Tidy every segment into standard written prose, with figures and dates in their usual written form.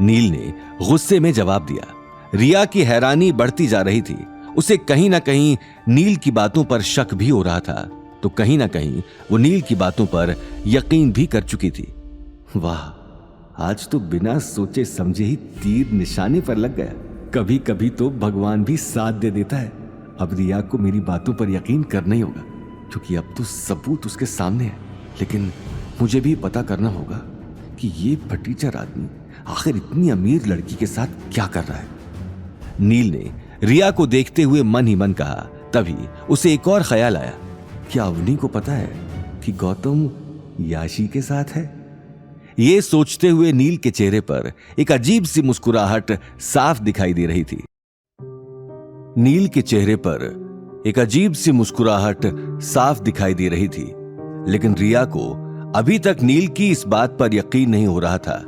नील ने गुस्से में जवाब दिया। रिया की हैरानी बढ़ती जा रही थी। उसे कहीं ना कहीं नील की बातों पर शक भी हो रहा था, तो कहीं ना कहीं वो नील की बातों पर यकीन भी कर चुकी थी। वाह, आज तो बिना सोचे समझे ही तीर निशाने पर लग गया। कभी कभी तो भगवान भी साथ दे देता है। अब रिया को मेरी बातों पर यकीन करना ही होगा, क्योंकि अब तो सबूत उसके सामने है। लेकिन मुझे भी पता करना होगा कि ये फटीचर आदमी आखिर इतनी अमीर लड़की के साथ क्या कर रहा है। नील ने रिया को देखते हुए मन ही मन कहा। तभी उसे एक और ख्याल आया, क्या अवनी को पता है कि गौतम याशी के साथ है? ये सोचते हुए नील के चेहरे पर एक अजीब सी मुस्कुराहट साफ दिखाई दे रही थी। नील के चेहरे पर एक अजीब सी मुस्कुराहट साफ दिखाई दे रही थी, लेकिन रिया को अभी तक नील की इस बात पर यकीन नहीं हो रहा था।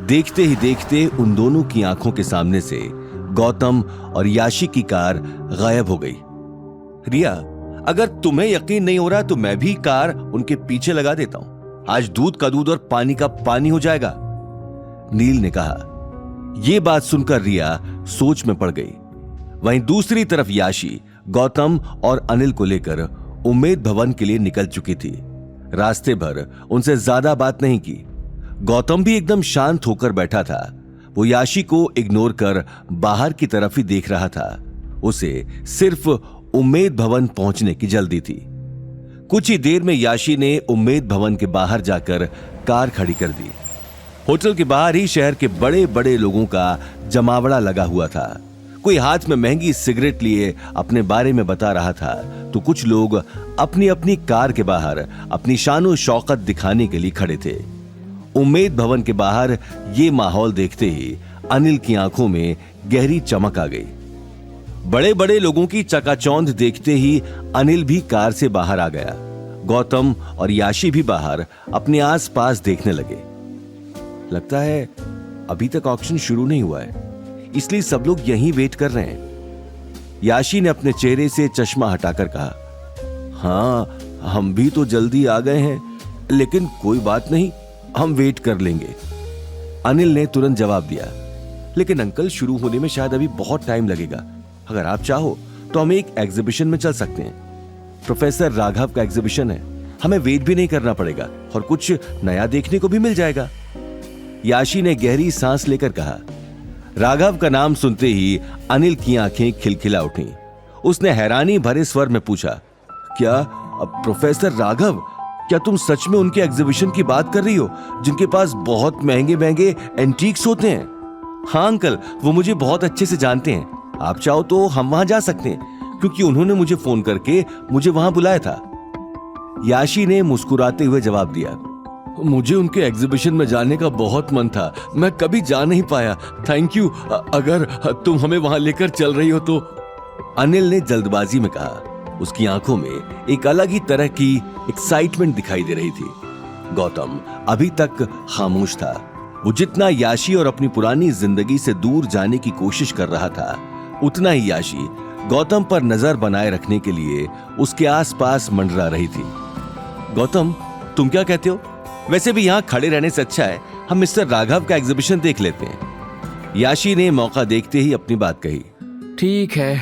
देखते ही देखते उन दोनों की आंखों के सामने से गौतम और याशी की कार गायब हो गई। रिया, अगर तुम्हें यकीन नहीं हो रहा तो मैं भी कार उनके पीछे लगा देता हूं। आज दूध का दूध और पानी का पानी हो जाएगा, नील ने कहा। यह बात सुनकर रिया सोच में पड़ गई। वहीं दूसरी तरफ याशी गौतम और अनिल को लेकर उम्मेद भवन के लिए निकल चुकी थी। रास्ते भर उनसे ज्यादा बात नहीं की। गौतम भी एकदम शांत होकर बैठा था। वो याशी को इग्नोर कर बाहर की तरफ ही देख रहा था। उसे सिर्फ उम्मेद भवन पहुंचने की जल्दी थी। कुछ ही देर में याशी ने उम्मेद भवन के बाहर जाकर कार खड़ी कर दी। होटल के बाहर ही शहर के बड़े बड़े लोगों का जमावड़ा लगा हुआ था। कोई हाथ में महंगी सिगरेट लिए अपने बारे में बता रहा था, तो कुछ लोग अपनी अपनी कार के बाहर अपनी शानो शौकत दिखाने के लिए खड़े थे। उम्मेद भवन के बाहर ये माहौल देखते ही अनिल की आंखों में गहरी चमक आ गई। बड़े बड़े लोगों की चकाचौंध देखते ही अनिल भी कार से बाहर आ गया। गौतम और याशी भी बाहर अपने आसपास देखने लगे। लगता है अभी तक ऑक्शन शुरू नहीं हुआ है, इसलिए सब लोग यहीं वेट कर रहे हैं। याशी ने अपने चेहरे से चश्मा हटाकर कहा, हाँ, हम भी तो जल्दी आ गए हैं, लेकिन कोई बात नहीं, हम वेट कर लेंगे। अनिल ने तुरंत जवाब दिया, लेकिन अंकल, शुरू होने में शायद अभी बहुत टाइम लगेगा। अगर आप चाहो तो हम एक एग्जीबिशन में चल सकते हैं। प्रोफेसर राघव का एग्जीबिशन है, हमें वेट भी नहीं करना पड़ेगा और कुछ नया देखने को भी मिल जाएगा। याशी ने गहरी सांस लेकर कहा। राघव का नाम सुनते ही अनिल की आंखें खिलखिला उठी। उसने हैरानी भरे स्वर में पूछा, क्या प्रोफेसर राघव? क्या तुम सच में उनके एग्जीबिशन की बात कर रही हो, जिनके पास बहुत महंगे महंगे एंटीक्स होते हैं? हाँ अंकल, वो मुझे बहुत अच्छे से जानते हैं। आप चाहो तो हम वहां जा सकते हैं, क्योंकि उन्होंने मुझे फोन करके मुझे वहां बुलाया था। याशी ने मुस्कुराते हुए जवाब दिया, मुझे उनके एग्जीबिशन में जाने का बहुत मन था, मैं कभी जा नहीं पाया। थैंक यू, अगर तुम हमें वहां लेकर चल रही हो तो। अनिल ने जल्दबाजी में कहा। उसकी आंखों में एक अलग ही तरह की एक्साइटमेंट दिखाई दे रही थी। गौतम अभी तक खामोश था। वो जितना याशी और अपनी पुरानी जिंदगी से दूर जाने की कोशिश कर रहा था, उतना ही याशी गौतम पर नजर बनाए रखने के लिए उसके आसपास मंडरा रही थी। गौतम, तुम क्या कहते हो? वैसे भी यहाँ खड़े रहने से अच्छा है हम मिस्टर राघव का एग्जीबिशन देख लेते हैं। याशी ने मौका देखते ही अपनी बात कही। ठीक है,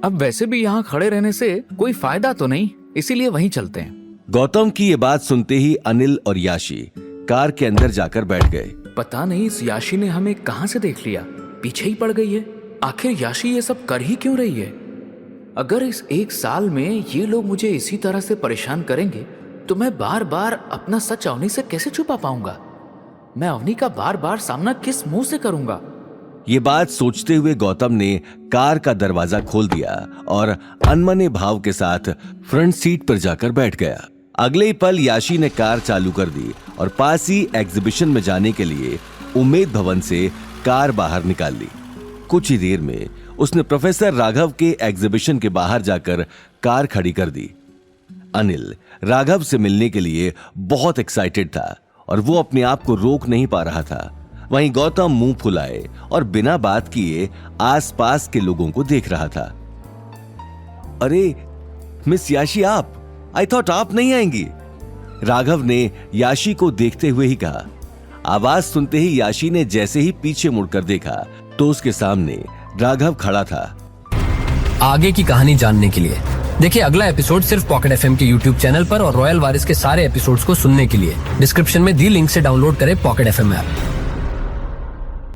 अब वैसे भी यहाँ खड़े रहने से कोई फायदा तो नहीं, इसीलिए वहीं चलते हैं। गौतम की ये बात सुनते ही अनिल और याशी कार के अंदर जाकर बैठ गए। पता नहीं इस याशी ने हमें कहाँ से देख लिया, पीछे ही पड़ गई है। आखिर याशी ये सब कर ही क्यों रही है? अगर इस एक साल में ये लोग मुझे इसी तरह से परेशान करेंगे तो मैं बार बार अपना सच अवनी से कैसे छुपा पाऊंगा? मैं अवनी का बार बार सामना किस मुंह से करूंगा? ये बात सोचते हुए गौतम ने कार का दरवाजा खोल दिया और अनमने भाव के साथ फ्रंट सीट पर जाकर बैठ गया। अगले ही पल याशी ने कार चालू कर दी और पास ही एग्जीबिशन में जाने के लिए उम्मेद भवन से कार बाहर निकाल ली। कुछ ही देर में उसने प्रोफेसर राघव के एग्जीबिशन के बाहर जाकर कार खड़ी कर दी। अनिल राघव से मिलने के लिए बहुत एक्साइटेड था और वो अपने आप को रोक नहीं पा रहा था। वहीं गौतम मुंह फुलाए और बिना बात किए आसपास के लोगों को देख रहा था। अरे मिस याशी, आप, आई थॉट आप नहीं आएंगी। राघव ने याशी को देखते हुए ही कहा। आवाज सुनते ही याशी ने जैसे ही पीछे मुड़कर देखा तो उसके सामने राघव खड़ा था। आगे की कहानी जानने के लिए देखिए अगला एपिसोड सिर्फ पॉकेट एफएम के यूट्यूब चैनल पर और रॉयल वारिस के सारे एपिसोड्स को सुनने के लिए डिस्क्रिप्शन में दी लिंक से डाउनलोड करें पॉकेट एफएम ऐप।